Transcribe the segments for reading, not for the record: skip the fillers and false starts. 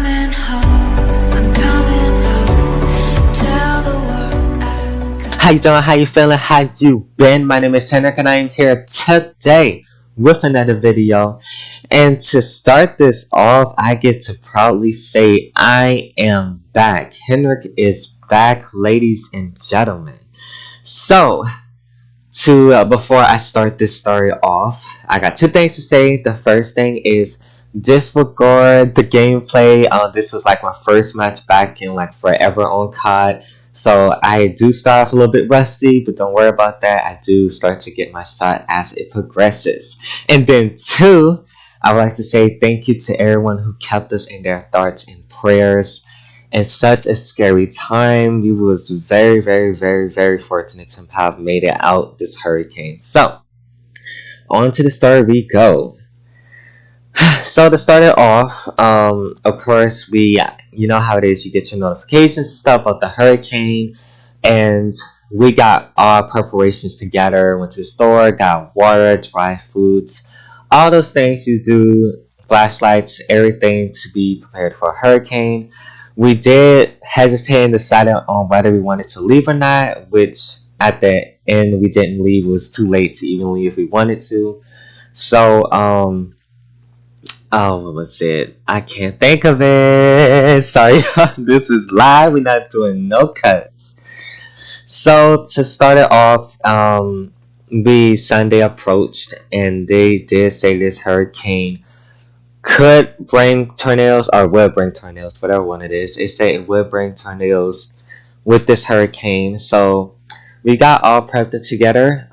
coming home, I'm coming home. Tell the world I'm coming. How you doing? How you feeling? How you been? My name is Hinrq and I am here today with another video. And to start this off, I get to proudly say I am back. Hinrq is back, ladies and gentlemen. So, before I start this story off, I got two things to say. The first thing is disregard the gameplay. This was like my first match back in like forever on COD. So I do start off a little bit rusty, but don't worry about that. I do start to get my shot as it progresses. And then two, I would like to say thank you to everyone who kept us in their thoughts and prayers. In such a scary time, we was very, very, very, very fortunate to have made it out this hurricane. So, on to the story we go. So to start it off, of course, you know how it is, you get your notifications and stuff about the hurricane, and we got our preparations together, went to the store, got water, dry foods, all those things you do, flashlights, everything to be prepared for a hurricane. We did hesitate and decided on whether we wanted to leave or not, which at the end we didn't leave. It was too late to even leave if we wanted to. So, what was it? I can't think of it. Sorry, this is live. We're not doing no cuts. So to start it off, Sunday approached, and they did say this hurricane could bring tornadoes, or will bring tornadoes, whatever one it is. It said it would bring tornadoes with this hurricane. So we got all prepped together.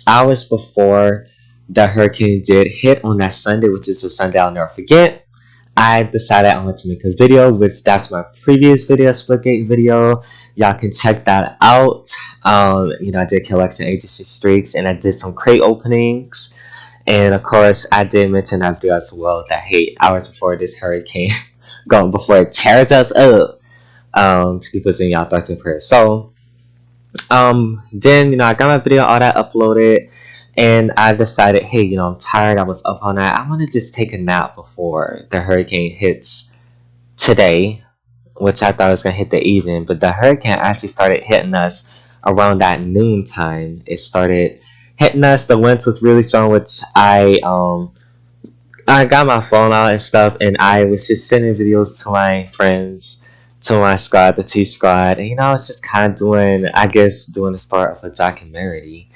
Hours before the hurricane did hit on that Sunday, which is a Sunday I'll never forget, I decided I want to make a video, which that's my previous video, Splitgate video. Y'all can check that out. You know, I did collection agency streaks, and I did some crate openings. And of course, I did mention that video as well, that hey, hours before this hurricane, going before it tears us up, to be put in y'all thoughts and prayers. So, then, you know, I got my video, all that uploaded. And I decided, hey, you know, I'm tired. I was up all night. I want to just take a nap before the hurricane hits today, which I thought was going to hit the evening. But the hurricane actually started hitting us around that noon time. It started hitting us. The winds was really strong, which I got my phone out and stuff. And I was just sending videos to my friends, to my squad, the T squad. And, you know, I was just kind of doing the start of a documentary.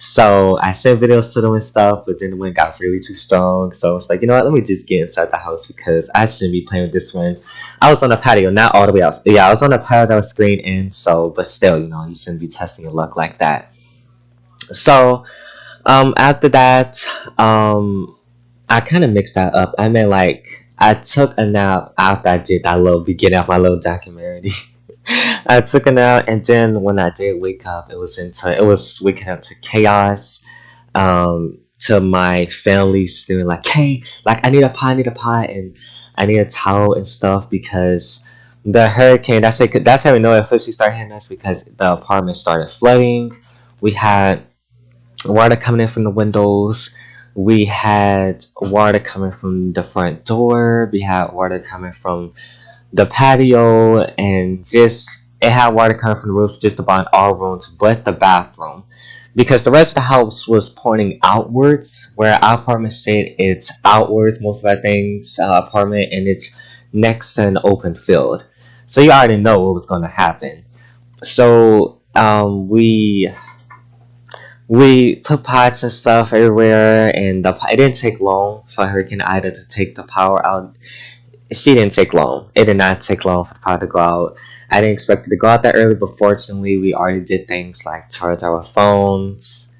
So I sent videos to them and stuff, but then the wind got really too strong. So it's like, you know what, let me just get inside the house because I shouldn't be playing with this wind. I was on the patio, not all the way out. Yeah, I was on the patio that was screened in, so, but still, you know, you shouldn't be testing your luck like that. So, after that, I kind of mixed that up. I mean, like, I took a nap after I did that little beginning of my little documentary. I took a nap, and then when I did wake up, it was waking up to chaos, to my family screaming like, hey, like I need a pot, and I need a towel and stuff, because the hurricane, that's how we know it officially started hitting us, because the apartment started flooding. We had water coming in from the windows. We had water coming from the front door. We had water coming from the patio, and just it had water coming from the roofs just about in all rooms but the bathroom, because the rest of the house was pointing outwards, where our apartment said it's outwards, most of our things apartment, and it's next to an open field, so you already know what was going to happen. So we put pots and stuff everywhere, and it didn't take long for Hurricane Ida to take the power out. She didn't take long. It did not take long for the power to go out. I didn't expect it to go out that early, but fortunately, we already did things like charge our phones,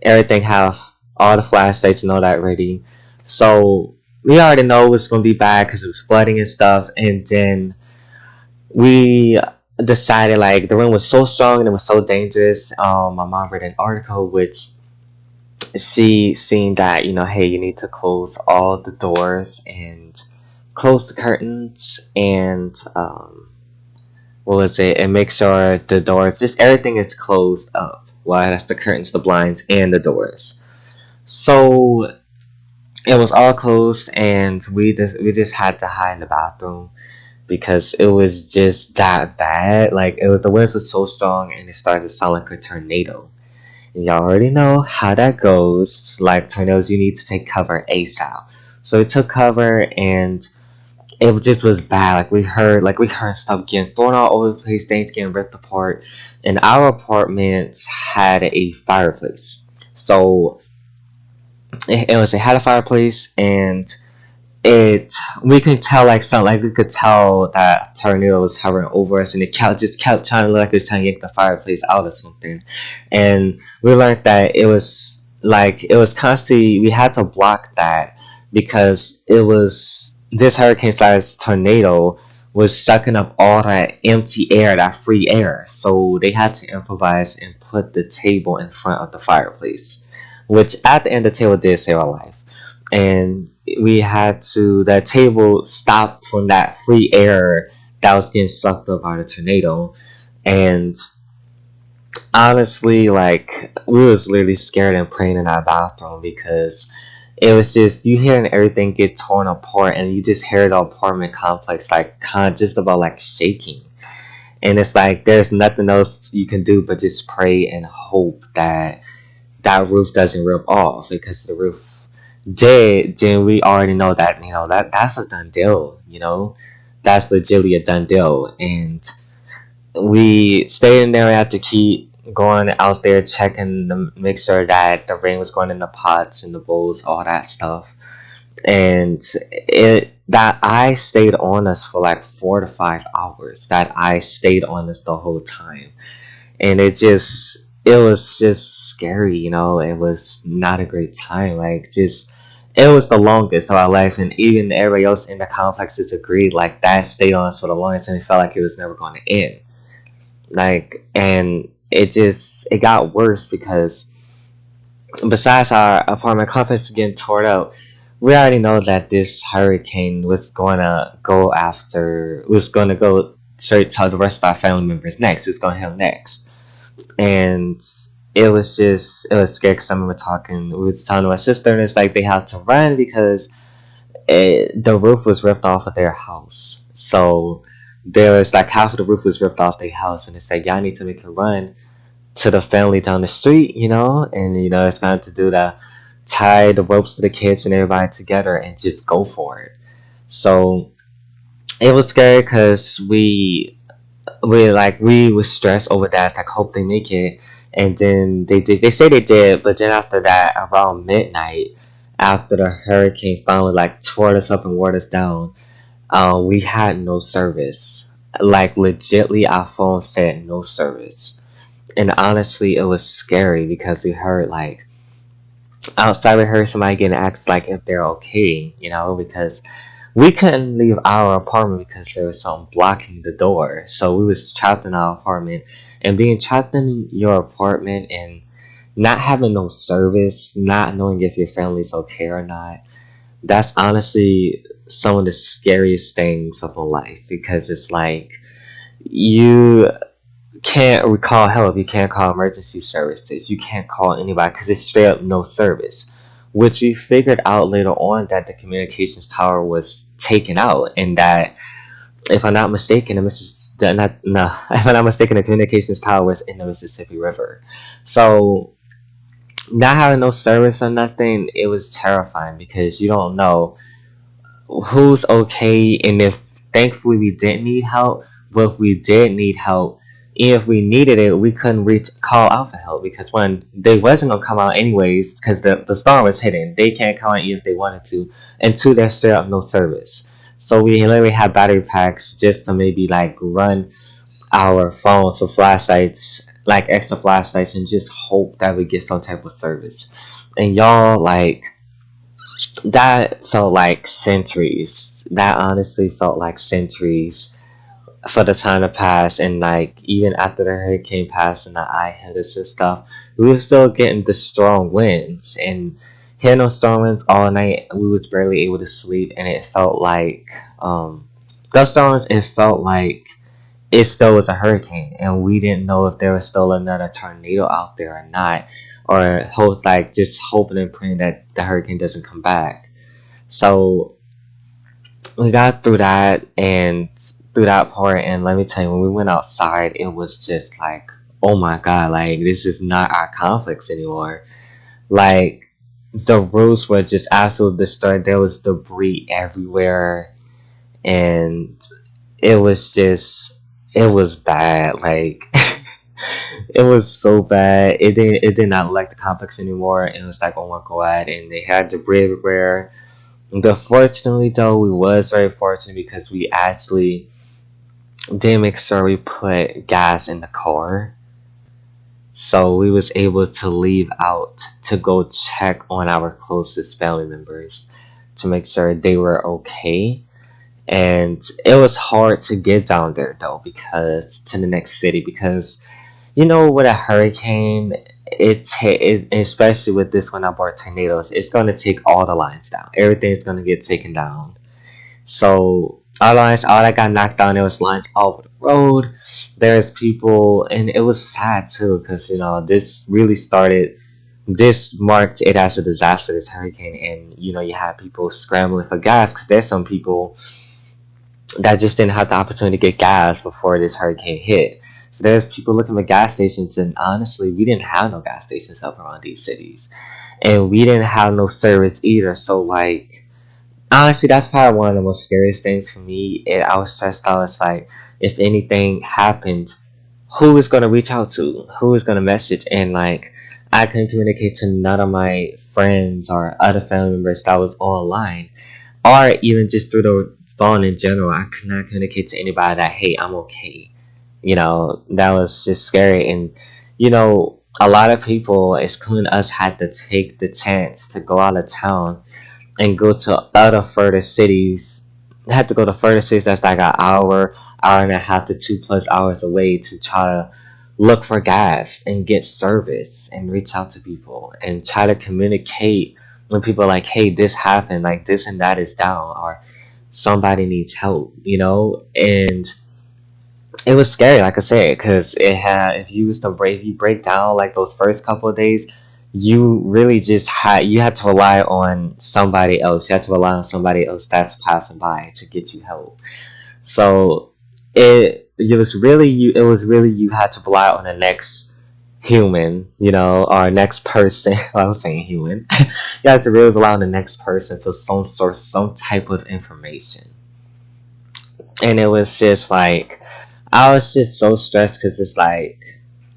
everything, have all the flashlights and all that ready. So we already know it was going to be bad because it was flooding and stuff. And then we decided, like, the wind was so strong and it was so dangerous. My mom read an article which she seen that, you know, hey, you need to close all the doors and close the curtains, and and make sure the doors, just everything is closed up. Well, that's the curtains, the blinds, and the doors. So it was all closed, and we just had to hide in the bathroom because it was just that bad. Like it was, the winds was so strong, and it started to sound like a tornado. And y'all already know how that goes. Like tornadoes, you need to take cover ASAP. So we took cover, and it just was bad. Like we heard stuff getting thrown all over the place, things getting ripped apart. And our apartment had a fireplace. So it had a fireplace, and it we could tell like something, like we could tell that tornado was hovering over us, and it just kept trying to look like it was trying to yank the fireplace out or something. And we learned that it was constantly, we had to block that because it was, this hurricane sized tornado was sucking up all that empty air, that free air. So they had to improvise and put the table in front of the fireplace, which at the end the table did save our life. And we had to, that table stopped from that free air that was getting sucked up by the tornado. And honestly, like, we was literally scared and praying in our bathroom because it was just, you hearing everything get torn apart, and you just hear the apartment complex like just about like shaking. And it's like there's nothing else you can do but just pray and hope that that roof doesn't rip off, because the roof did, then we already know that, that's a done deal, that's legitimately a done deal. And we stayed in there. We had to keep going out there checking to make sure that the rain was going in the pots and the bowls, all that stuff. And that ice stayed on us for like 4 to 5 hours. That ice stayed on us the whole time. And it was just scary, it was not a great time. Like, just, it was the longest of our life, and even everybody else in the complexes agreed, like, that stayed on us for the longest, and it felt like it was never going to end. Like, and it got worse because besides our apartment complex getting torn up, we already know that this hurricane was going to go straight to the rest of our family members next. It's going to hit them next. And it was scary because I remember we was telling my sister, and it's like they had to run because the roof was ripped off of their house. So there was like half of the roof was ripped off their house, and it's like, y'all need to make a run to the family down the street, and it's going to do the tie the ropes to the kids and everybody together and just go for it. So it was scary because we was stressed over that. It's like, hope they make it. And then they say they did, but then after that, around midnight, after the hurricane finally like tore us up and wore us down, we had no service. Like, legitly, our phone said no service. And honestly, it was scary because we heard, like, outside, we heard somebody getting asked like if they're okay, because we couldn't leave our apartment because there was something blocking the door. So we was trapped in our apartment, and being trapped in your apartment and not having no service, not knowing if your family's okay or not, that's honestly some of the scariest things of a life, because it's like you can't call help, you can't call emergency services, you can't call anybody because it's straight up no service. Which we figured out later on that the communications tower was taken out, and that, if I'm not mistaken, if I'm not mistaken, the communications tower was in the Mississippi River. So not having no service or nothing, it was terrifying because you don't know who's okay, and if, thankfully, we didn't need help. But if we did need help, even if we needed it, we couldn't call out for help because, one, they wasn't gonna come out anyways because the storm was hitting. They can't come out even if they wanted to, and two, there's straight up no service. So we literally had battery packs just to maybe like run our phones for flashlights, like extra flashlights, and just hope that we get some type of service. And y'all, like, that felt like centuries. That honestly felt like centuries for the time to pass. And like, even after the hurricane passed and the eye hit us and stuff, we were still getting the strong winds, and hearing those strong winds all night, we was barely able to sleep. And it felt like those storm winds, it felt like it still was a hurricane, and we didn't know if there was still another tornado out there or not, or just hoping and praying that the hurricane doesn't come back. So we got through that and through that part, and let me tell you, when we went outside, it was just like, oh my god, like this is not our conflicts anymore. Like the roofs were just absolutely destroyed. There was debris everywhere, and it was just, it was bad. Like it was so bad. It did not like the complex anymore. It was like, oh my god, and they had debris everywhere. But fortunately, though, we was very fortunate because we actually did make sure we put gas in the car. So we was able to leave out to go check on our closest family members to make sure they were okay. And it was hard to get down there though, because to the next city, because with a hurricane, especially with this one about tornadoes, it's going to take all the lines down. Everything's going to get taken down. So our lines, all that got knocked down, there was lines all over the road. There's people, and it was sad too, because this really started. This marked it as a disaster, this hurricane, and you had people scrambling for gas because there's some people that just didn't have the opportunity to get gas before this hurricane hit. So there's people looking for gas stations, and honestly, we didn't have no gas stations up around these cities, and we didn't have no service either. So like, honestly, that's probably one of the most scariest things for me. I was stressed out. It's like, if anything happened, who is gonna reach out to? Who is gonna message? And like, I couldn't communicate to none of my friends or other family members that was online, or even just through the phone in general. I could not communicate to anybody that, hey, I'm okay. That was just scary. And a lot of people, including us, had to take the chance to go out of town and go to other further cities. Had to go to further cities that's like an hour and a half to 2+ hours away to try to look for gas and get service and reach out to people and try to communicate when people are like, hey, this happened, like this and that is down, or somebody needs help, and it was scary, like I said, because if you break down like those first couple of days, you really just had to rely on somebody else. You had to rely on somebody else that's passing by to get you help. So it was really you had to rely on the next human, or next person. I was saying human. You had to really rely on the next person for some type of information. And it was just like, I was just so stressed because it's like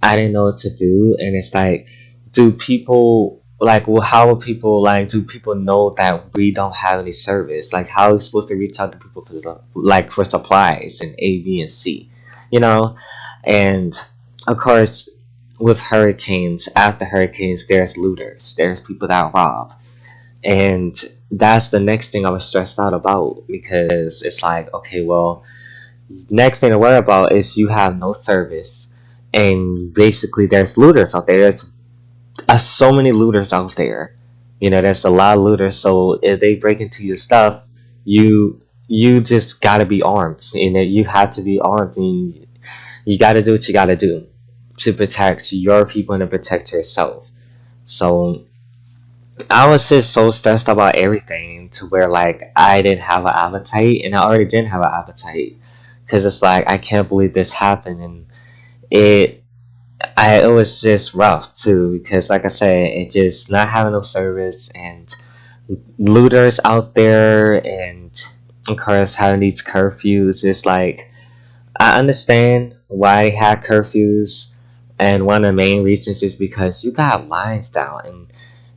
I didn't know what to do, and it's like, do people like? Well, how will people like? Do people know that we don't have any service? Like, how are we supposed to reach out to people for supplies and A, B, and C, you know? And of course, with hurricanes, after hurricanes, there's looters, there's people that rob, and that's the next thing I was stressed out about, because it's like, okay, well, next thing to worry about is you have no service, and basically there's looters out there. There's so many looters out there. There's a lot of looters. So if they break into your stuff, you just gotta be armed. You have to be armed, and you gotta do what you gotta do to protect your people and to protect yourself. So I was just so stressed about everything to where like I didn't have an appetite, and I already didn't have an appetite because it's like, I can't believe this happened. And it it was just rough too, because like I said, it just not having no service and looters out there, and of course having these curfews. It's like, I understand why they had curfews, and one of the main reasons is because you got lines down, and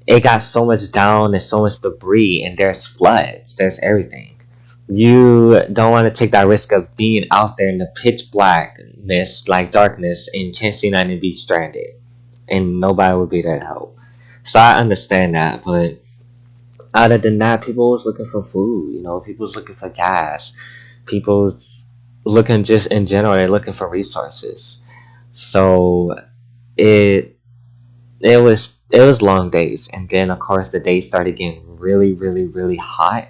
it got so much down and so much debris, and there's floods, there's everything. You don't want to take that risk of being out there in the pitch blackness, like darkness, and can't see nothing and be stranded, and nobody would be there to help. So I understand that, but other than that, people was looking for food. People was looking for gas. People's looking just in general. They're looking for resources. So it it was long days, and then of course the days started getting really, really, really hot,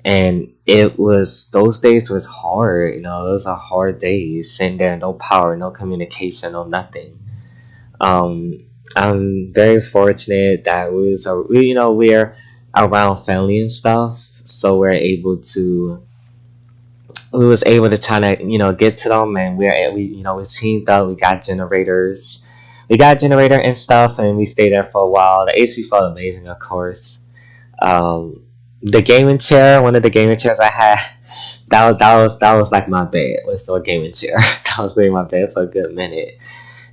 and those days was hard. Those are hard days sitting there, no power, no communication, no nothing. I'm very fortunate that we're around family and stuff, so we was able to try to get to them, and we teamed up. We got a generator and stuff, and we stayed there for a while. The AC felt amazing, of course. The gaming chair, one of the gaming chairs I had, that was like my bed. Was still a gaming chair. That was really my bed for a good minute,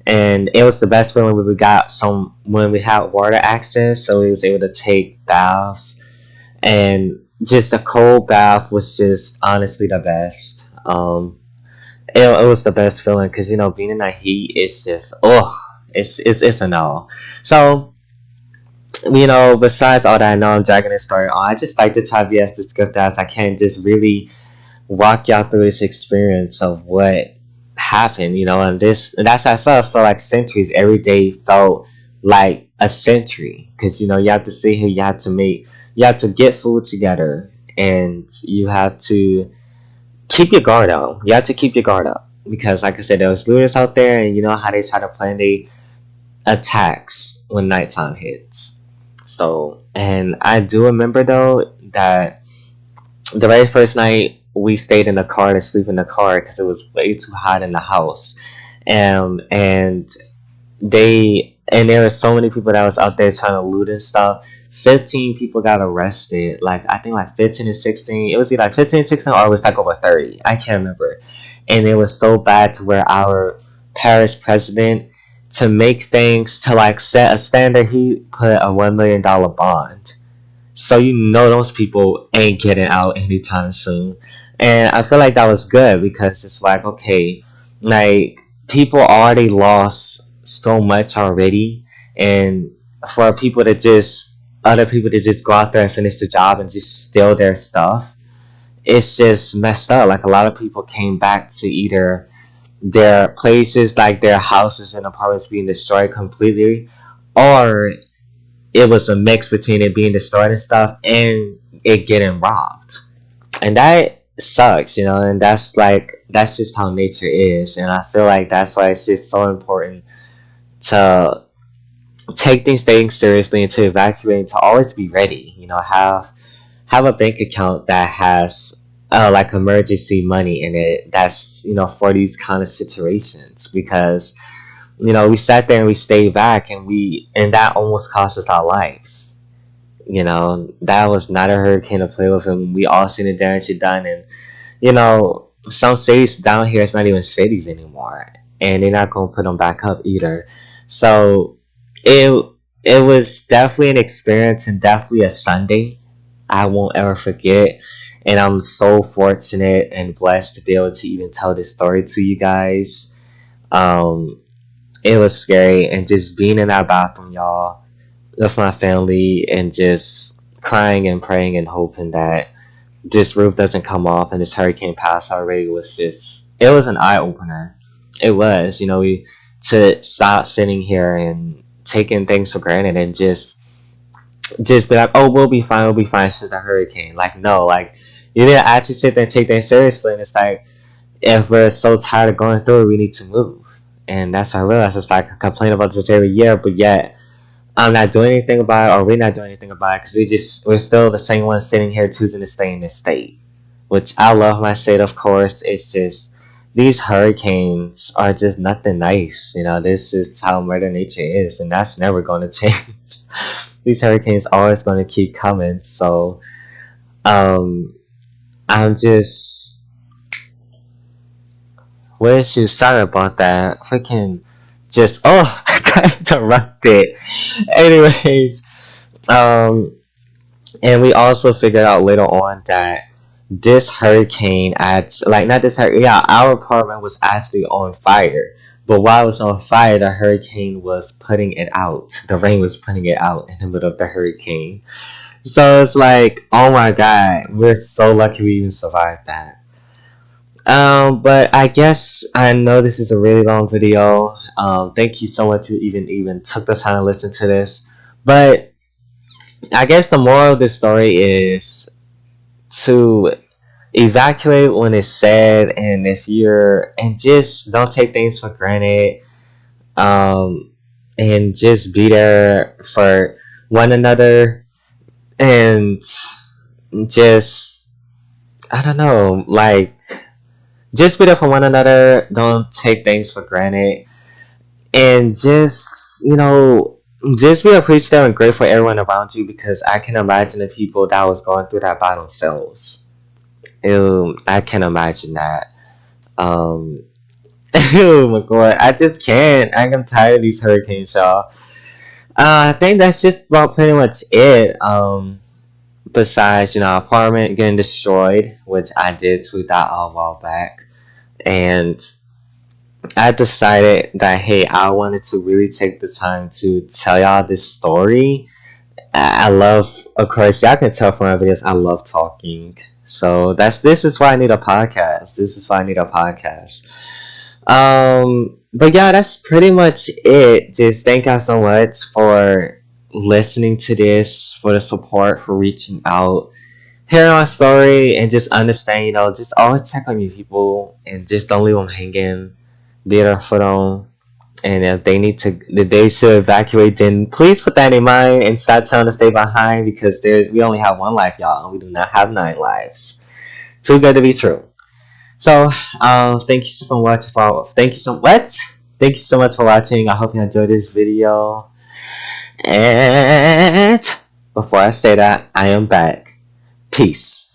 and it was the best feeling when we had water access, so we was able to take baths, and just a cold bath was just honestly the best. It was the best feeling because being in that heat is just it's a no. So besides all that, I know I'm dragging this story on. I just like to try to be as descriptive as I can, just really walk y'all through this experience of what happened, and that's how I felt. I felt like centuries. Every day felt like a century because you have to sit here, you have to get food together, and you have to keep your guard up. You have to keep your guard up because, like I said, there was looters out there, and you know how they try to plan their attacks when nighttime hits. So, and I do remember though that the very first night we stayed in the car to sleep in the car because it was way too hot in the house, and there were so many people that was out there trying to loot and stuff. 15 people got arrested. Like I think like 15 and 16. It was either like 15 and 16 or it was like over 30. I can't remember. And it was so bad to where our parish president, to make things, to like set a standard, he put a $1 million bond. So those people ain't getting out anytime soon. And I feel like that was good because it's like, okay, like people already lost so much already, and for other people to just go out there and finish the job and just steal their stuff, it's just messed up. Like a lot of people came back to either their places, like their houses and apartments being destroyed completely, or it was a mix between it being destroyed and stuff and it getting robbed. And that sucks, and that's just how nature is. And I feel like that's why it's just so important to take these things seriously and to evacuate and to always be ready. Have a bank account that has like emergency money in it, that's for these kind of situations, because we sat there and we stayed back, and that almost cost us our lives. That was not a hurricane to play with, and we all seen the damage it done. And some cities down here, it's not even cities anymore, and they're not gonna put them back up either. So it was definitely an experience, and definitely a Sunday I won't ever forget. And I'm so fortunate and blessed to be able to even tell this story to you guys. It was scary, and just being in that bathroom, y'all, with my family, and just crying and praying and hoping that this roof doesn't come off and this hurricane pass already, it was an eye opener. It was, to stop sitting here and taking things for granted and just be like, oh, we'll be fine, it's just a hurricane. Like, no, like, you didn't actually sit there and take things seriously. And it's like, if we're so tired of going through it, we need to move. And that's what I realized. It's like I complain about this every year, but yet I'm not doing anything about it, or we're not doing anything about it, because we're still the same ones sitting here choosing to stay in this state. Which I love my state, of course. It's just these hurricanes are just nothing nice. This is how Mother Nature is, and that's never going to change. These hurricanes are always going to keep coming. So, I'm just sorry about that. Freaking just I got interrupted. Anyways, and we also figured out later on that this hurricane our apartment was actually on fire. But while it was on fire, the hurricane was putting it out. The rain was putting it out in the middle of the hurricane. So it's like, oh my god, we're so lucky we even survived that. But I guess I know this is a really long video. Thank you so much for even took the time to listen to this. But I guess the moral of this story is to evacuate when it's said, and and just don't take things for granted. And just be there for one another, and just, I don't know, like, just be there for one another. Don't take things for granted. And just, just be appreciative and grateful for everyone around you, because I can imagine the people that was going through that by themselves. I can imagine that. Um, oh my god, I just can't. I'm tired of these hurricanes, y'all. I think that's just about pretty much it. Besides, apartment getting destroyed, which I did tweet that a while back, and I decided that, hey, I wanted to really take the time to tell y'all this story. I love, of course, y'all can tell from my videos, I love talking. So this is why I need a podcast. This is why I need a podcast. But yeah, that's pretty much it. Just thank y'all so much for listening to this, for the support, for reaching out, hearing my story, and just understand, just always check on your people and just don't leave them hanging. Be there for them. And if they should evacuate, then please put that in mind and stop telling them to stay behind, because we only have one life, y'all. We do not have 9 lives. Too good to be true. So, thank you so much Thank you so much for watching. I hope you enjoyed this video. And before I say that, I am back. Peace.